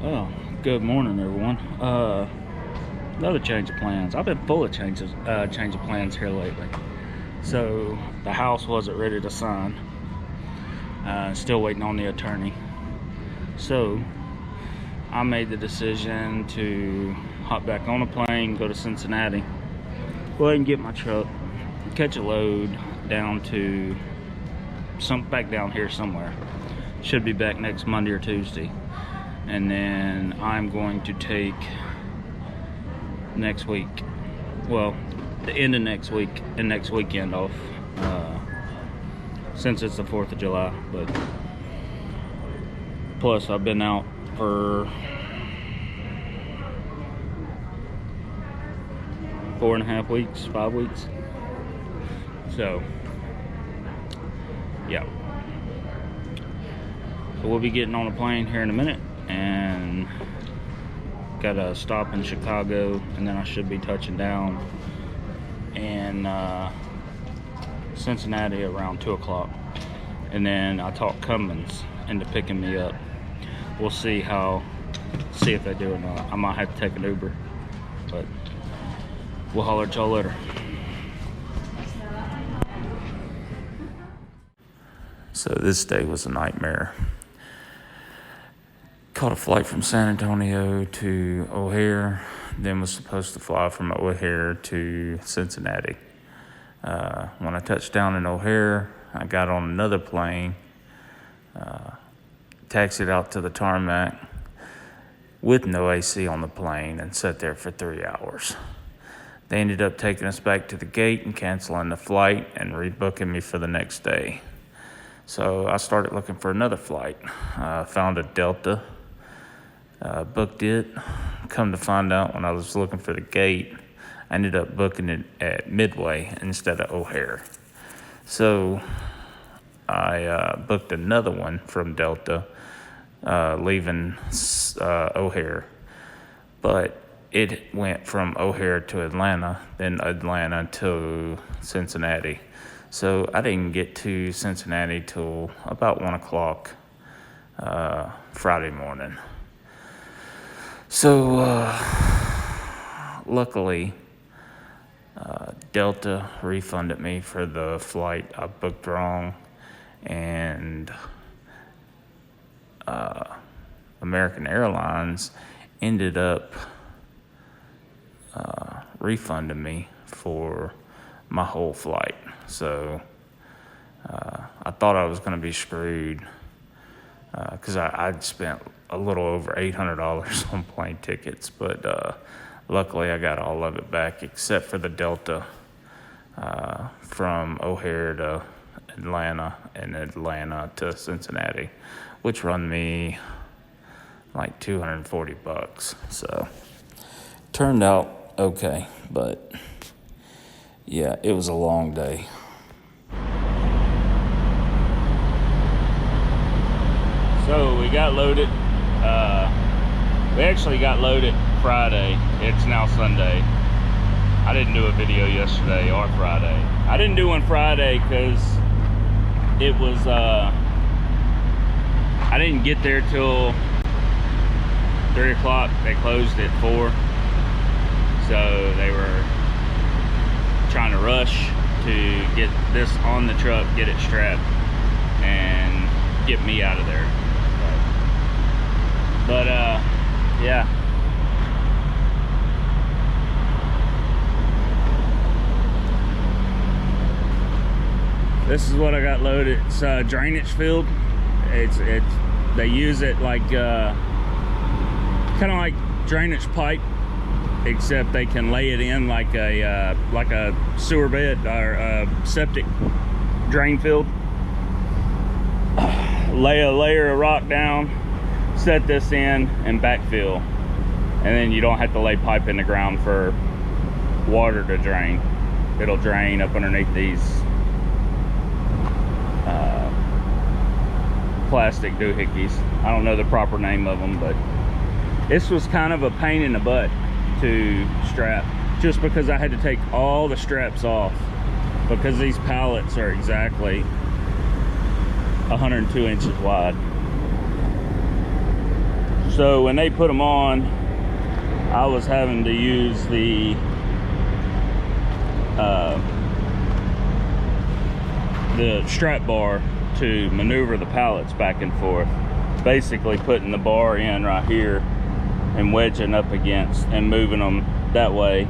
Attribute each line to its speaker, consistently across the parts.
Speaker 1: Oh, good morning, everyone. Another change of plans. I've been full of change of plans here lately. So the house wasn't ready to sign. Still waiting on the attorney. So I made the decision to hop back on a plane, go to Cincinnati, go ahead and get my truck, catch a load down to back down here somewhere. Should be back next Monday or Tuesday. And then I'm going to take next week, well, the end of next week and next weekend off, since it's the 4th of July. But plus I've been out for 4.5 weeks, 5 weeks. So yeah, so we'll be getting on a plane here in a minute, and got a stop in Chicago, and then I should be touching down in Cincinnati around 2 o'clock. And then I talked Cummins into picking me up. We'll see if they do or not. I might have to take an Uber, but we'll holler at y'all later. So this day was a nightmare. Caught a flight from San Antonio to O'Hare, then was supposed to fly from O'Hare to Cincinnati. When I touched down in O'Hare, I got on another plane, taxied out to the tarmac with no AC on the plane, and sat there for 3 hours. They ended up taking us back to the gate and canceling the flight and rebooking me for the next day. So I started looking for another flight. Found a Delta. Booked it. Come to find out, when I was looking for the gate, I ended up booking it at Midway instead of O'Hare. So I booked another one from Delta, leaving O'Hare. But it went from O'Hare to Atlanta, then Atlanta to Cincinnati. So I didn't get to Cincinnati till about 1 o'clock Friday morning. So luckily, Delta refunded me for the flight I booked wrong, and American Airlines ended up refunding me for my whole flight. So I thought I was going to be screwed, because I'd spent a little over $800 on plane tickets, but luckily I got all of it back except for the Delta from O'Hare to Atlanta and Atlanta to Cincinnati, which run me like $240. So turned out okay, but yeah, it was a long day. So we got loaded. We actually got loaded Friday. It's now Sunday. I didn't do a video yesterday or Friday. I didn't do one Friday because it was, I didn't get there till 3 o'clock. They closed at 4. So they were trying to rush to get this on the truck, get it strapped, and get me out of there. But yeah. This is what I got loaded. It's a drainage field. It's they use it like kind of like drainage pipe, except they can lay it in like a sewer bed or a septic drain field. Lay a layer of rock down, set this in, and backfill, and then you don't have to lay pipe in the ground for water to drain. It'll drain up underneath these plastic doohickeys. I don't know the proper name of them, but this was kind of a pain in the butt to strap, just because I had to take all the straps off, because these pallets are exactly 102 inches wide. So when they put them on, I was having to use the strap bar to maneuver the pallets back and forth, basically putting the bar in right here and wedging up against and moving them that way,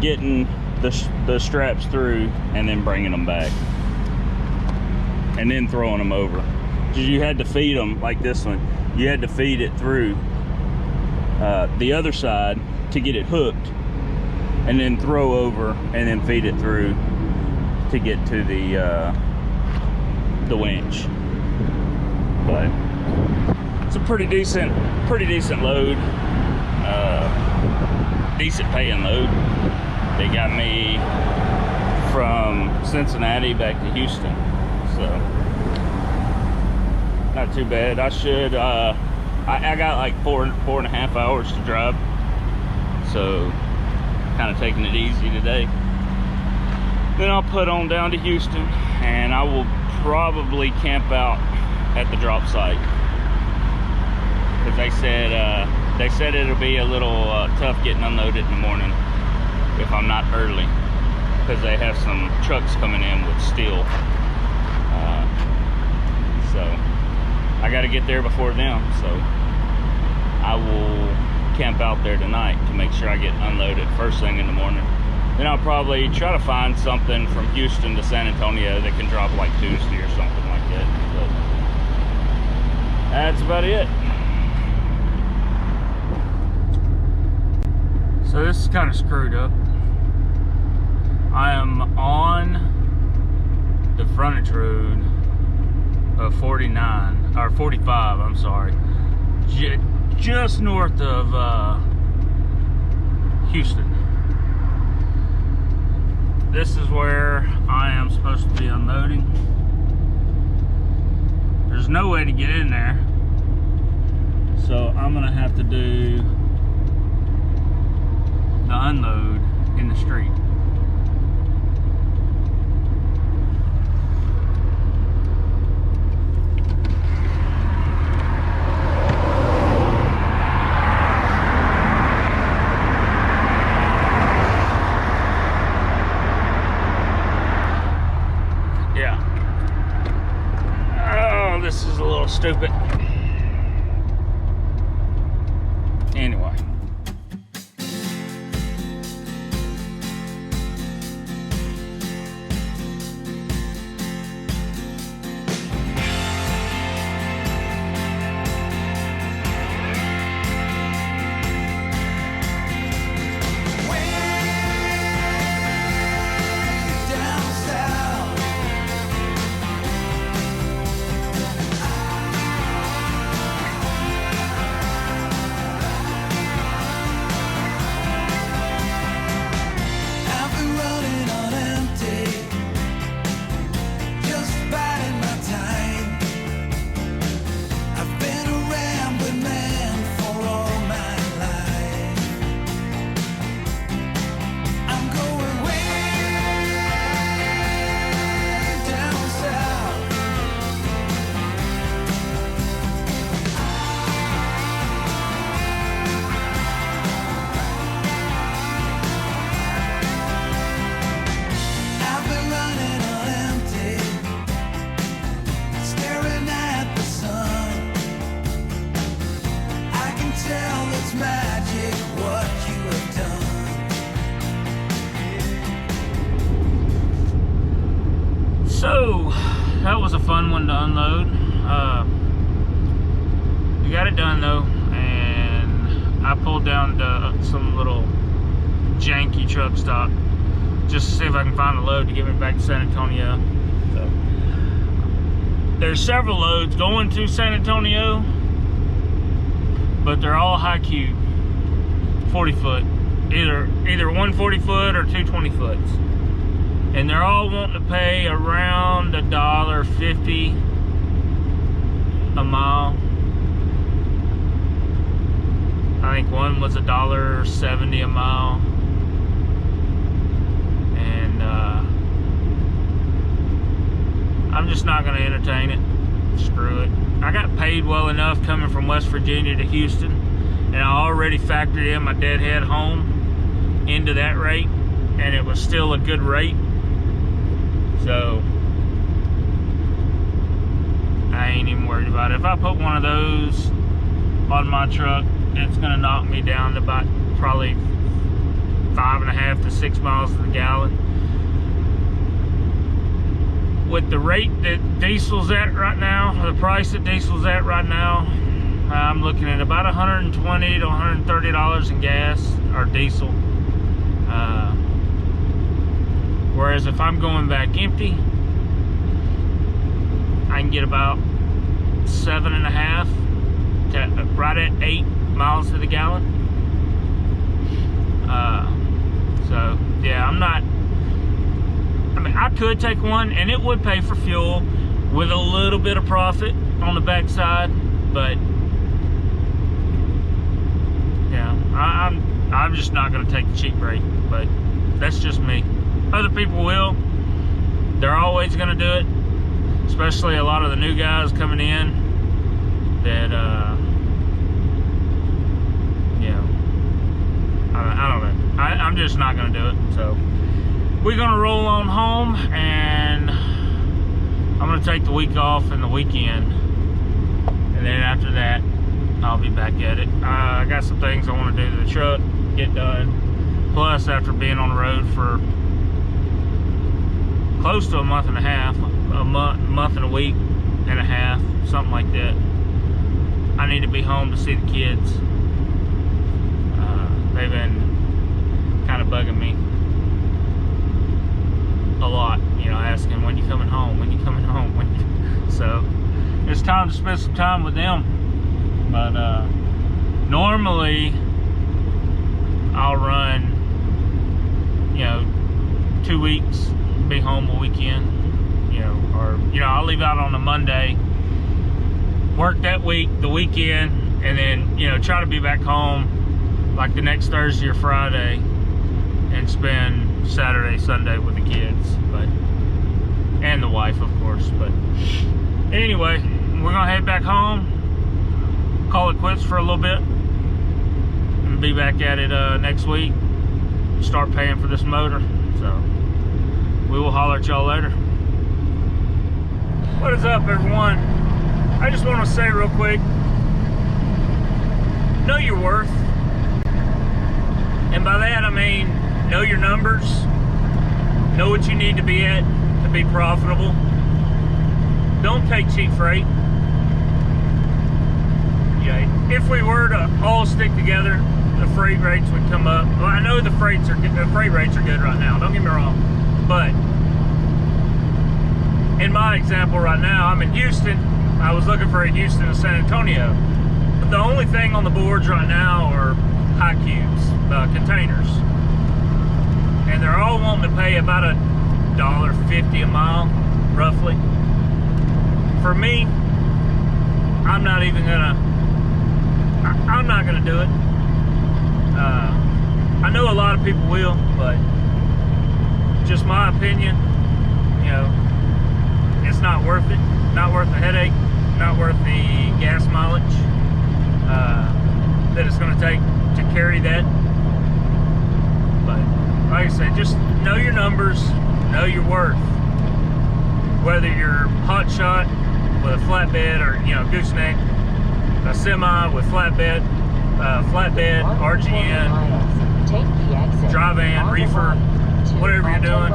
Speaker 1: getting the straps through and then bringing them back and then throwing them over. Because you had to feed them, like this one, you had to feed it through the other side to get it hooked, and then throw over and then feed it through to get to the winch. But it's a pretty decent load, decent paying load. They got me from Cincinnati back to Houston, so not too bad. I should I got like four and a half hours to drive, so kind of taking it easy today. Then I'll put on down to Houston, and I will probably camp out at the drop site, because they said it'll be a little tough getting unloaded in the morning if I'm not early, because they have some trucks coming in with steel. So I got to get there before them, so I will camp out there tonight to make sure I get unloaded first thing in the morning. Then I'll probably try to find something from Houston to San Antonio that can drop like Tuesday or something like that. But that's about it. So this is kind of screwed up. I am on the frontage road of 49 or 45, I'm sorry, just north of Houston. This is where I am supposed to be unloading. There's no way to get in there, so I'm gonna have to do the unload in the street. This is a little stupid. Anyway. So that was a fun one to unload. We got it done though, and I pulled down to some little janky truck stop just to see if I can find a load to get me back to San Antonio. So there's several loads going to San Antonio, but they're all high cube, 40 foot, either one 40 foot or two 20 foots. And they're all wanting to pay around $1.50 a mile. I think one was $1.70 a mile. And I'm just not going to entertain it. screw it. I got paid well enough coming from West Virginia to Houston, and I already factored in my deadhead home into that rate, and it was still a good rate. So I ain't even worried about it. If I put one of those on my truck, it's gonna knock me down to about probably 5.5 to 6 miles to the gallon. With the rate that diesel's at right now, or the price that diesel's at right now, I'm looking at about $120 to $130 in gas or diesel. Whereas if I'm going back empty, I can get about 7.5 to right at 8 miles to the gallon. So yeah, I mean, I could take one and it would pay for fuel with a little bit of profit on the backside, but yeah, I'm just not going to take the cheap rate. But that's just me. Other people will. They're always going to do it, especially a lot of the new guys coming in that you know, I don't know. I'm just not going to do it. So we're going to roll on home, and I'm going to take the week off and the weekend, and then after that I'll be back at it. I got some things I want to do to the truck, get done. Plus, after being on the road for close to a month and a half, a month and a week and a half, something like that, I need to be home to see the kids. They've been kind of bugging me a lot, you know, asking, when you coming home, when you coming home, so it's time to spend some time with them. But normally I'll run, you know, 2 weeks, be home a weekend, you know, or, you know, I'll leave out on a Monday, work that week, the weekend, and then, you know, try to be back home like the next Thursday or Friday and spend Saturday, Sunday with the kids, but, and the wife, of course. But anyway, we're gonna head back home, call it quits for a little bit, and be back at it next week, start paying for this motor. So we will holler at y'all later. What is up, everyone? I just want to say real quick, know your worth. And by that I mean, know your numbers, know what you need to be at to be profitable. Don't take cheap freight. Yeah, if we were to all stick together, the freight rates would come up. Well, I know the freight rates are good right now, don't get me wrong, but in my example right now, I'm in Houston. I was looking for a Houston to San Antonio, but the only thing on the boards right now are high cubes, containers, and they're all wanting to pay about $1.50 a mile, roughly. For me, I'm not even gonna. I'm not gonna do it. I know a lot of people will, but just my opinion, you know, it's not worth it. Not worth the headache. Not worth the gas mileage that it's going to take to carry that. But like I said, just know your numbers, know your worth. Whether you're hot shot with a flatbed, or, you know, gooseneck, a semi with flatbed, RGN, dry van, reefer, whatever you're doing,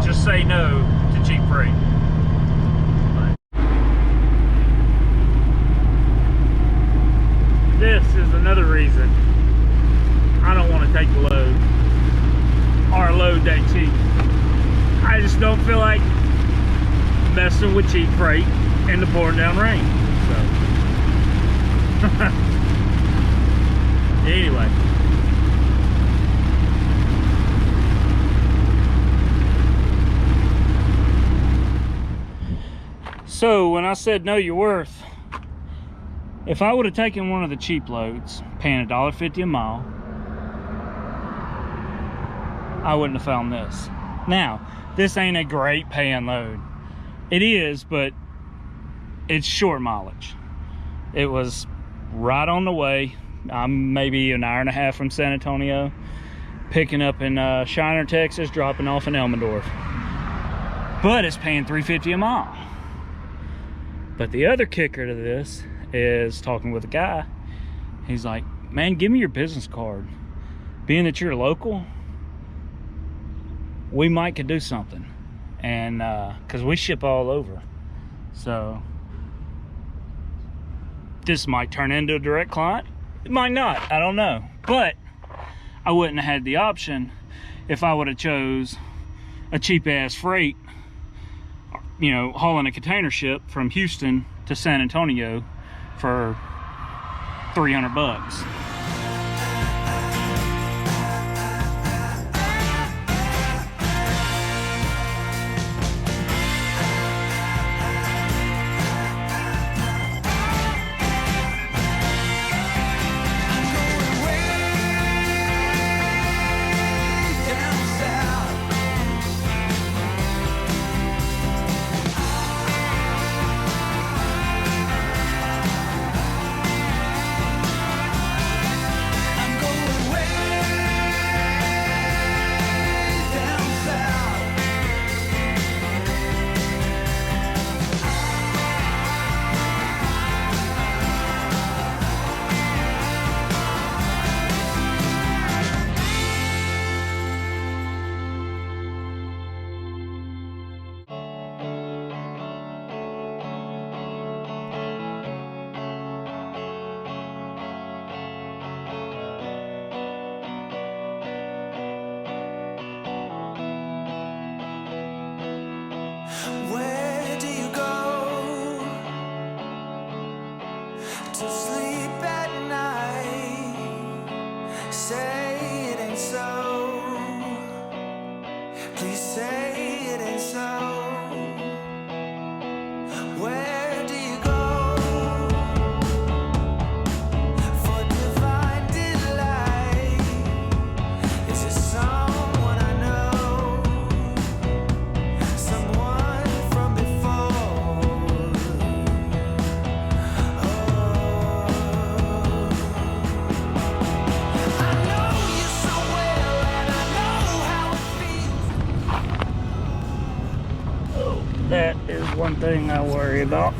Speaker 1: just say no to cheap freight. This is another reason I don't want to take the load, or a load that cheap. I just don't feel like messing with cheap freight in the pouring down rain. So anyway, so when I said know your worth, if I would have taken one of the cheap loads, paying $1.50 a mile, I wouldn't have found this. Now, this ain't a great paying load. It is, but
Speaker 2: it's short mileage. It was right on the way. I'm maybe an hour and a half from San Antonio, picking up in Shiner, Texas, dropping off in Elmendorf. But it's paying $3.50 a mile. But the other kicker to this is talking with a guy. He's like, man, give me your business card. Being that you're local, we might could do something. And because we ship all over. So this might turn into a direct client. It might not, I don't know. But I wouldn't have had the option if I would have chose a cheap ass freight, you know, hauling a container ship from Houston to San Antonio for $300. That is one thing I worry about.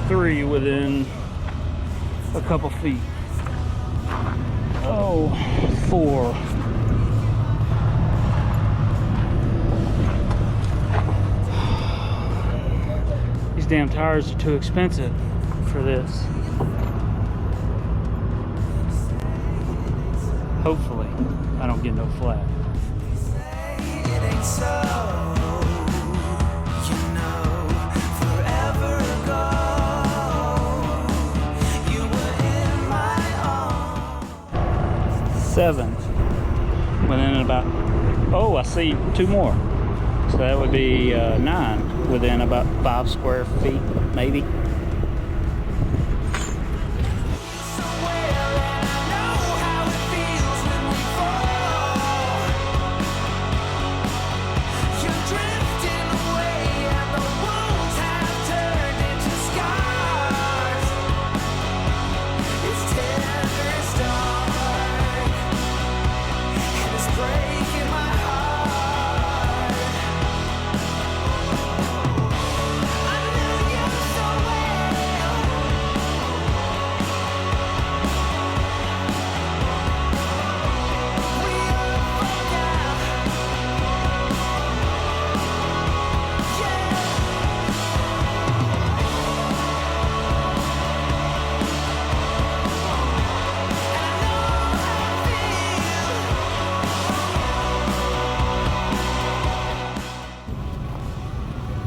Speaker 2: 3 within a couple feet. Oh, 4. These damn tires are too expensive for this. Hopefully, I don't get no flat. Seven within about, oh, I see 2 more, so that would be 9 within about 5 square feet maybe.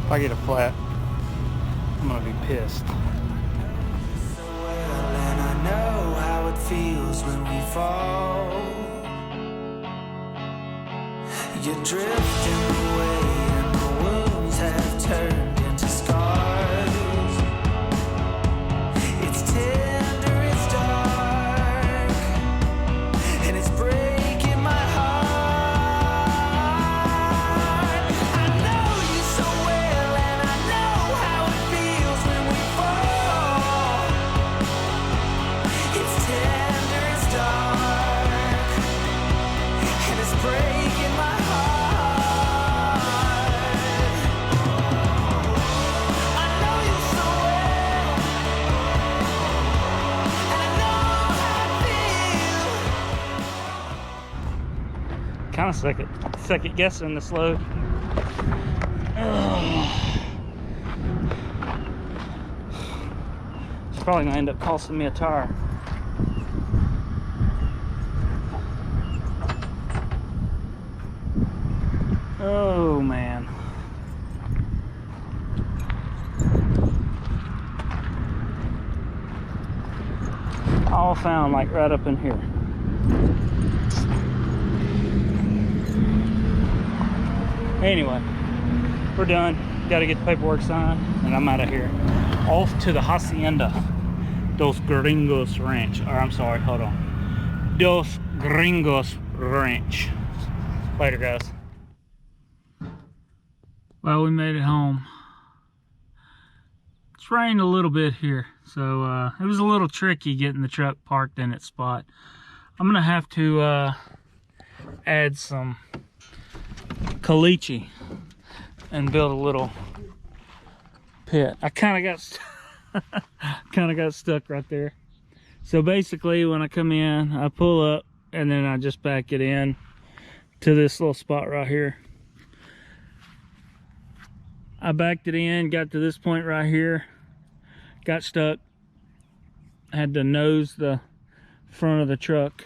Speaker 2: If I get a flat, I'm gonna be pissed.
Speaker 3: And I know how it feels when we fall. You're drifting away and the wounds have turned into scars. It's tender, it's dark, and it's breaking my heart. I know
Speaker 2: of second guessing this load. It's probably gonna end up costing me a tire. Oh man. All found like right up in here. Anyway, we're done. Got to get the paperwork signed, and I'm out of here. Off to the Hacienda Dos Gringos Ranch. Or I'm sorry, hold on. Dos Gringos Ranch. Later, guys. Well, we made it home. It's rained a little bit here, so it was a little tricky getting the truck parked in its spot. I'm gonna have to add some caliche and build a little pit. I kind of got stuck right there. So basically, when I come in, I pull up and then I just back it in to this little spot right here. I backed it in, got to this point right here, got stuck, had to nose the front of the truck,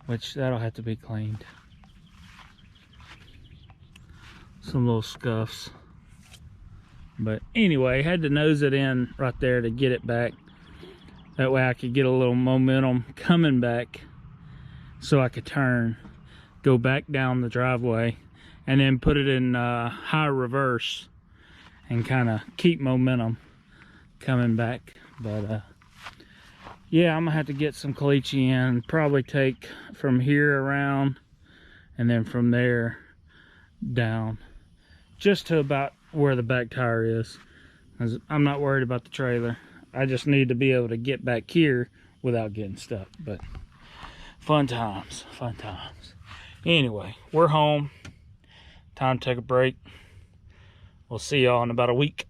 Speaker 2: which that'll have to be cleaned. Some little scuffs. But anyway, had to nose it in right there to get it back. That way I could get a little momentum coming back so I could turn, go back down the driveway, and then put it in high reverse and kind of keep momentum coming back. But yeah, I'm gonna have to get some caliche in, probably take from here around and then from there down just to about where the back tire is. I'm not worried about the trailer. I just need to be able to get back here without getting stuck. But fun times, fun times. Anyway, we're home. Time to take a break. We'll see y'all in about a week.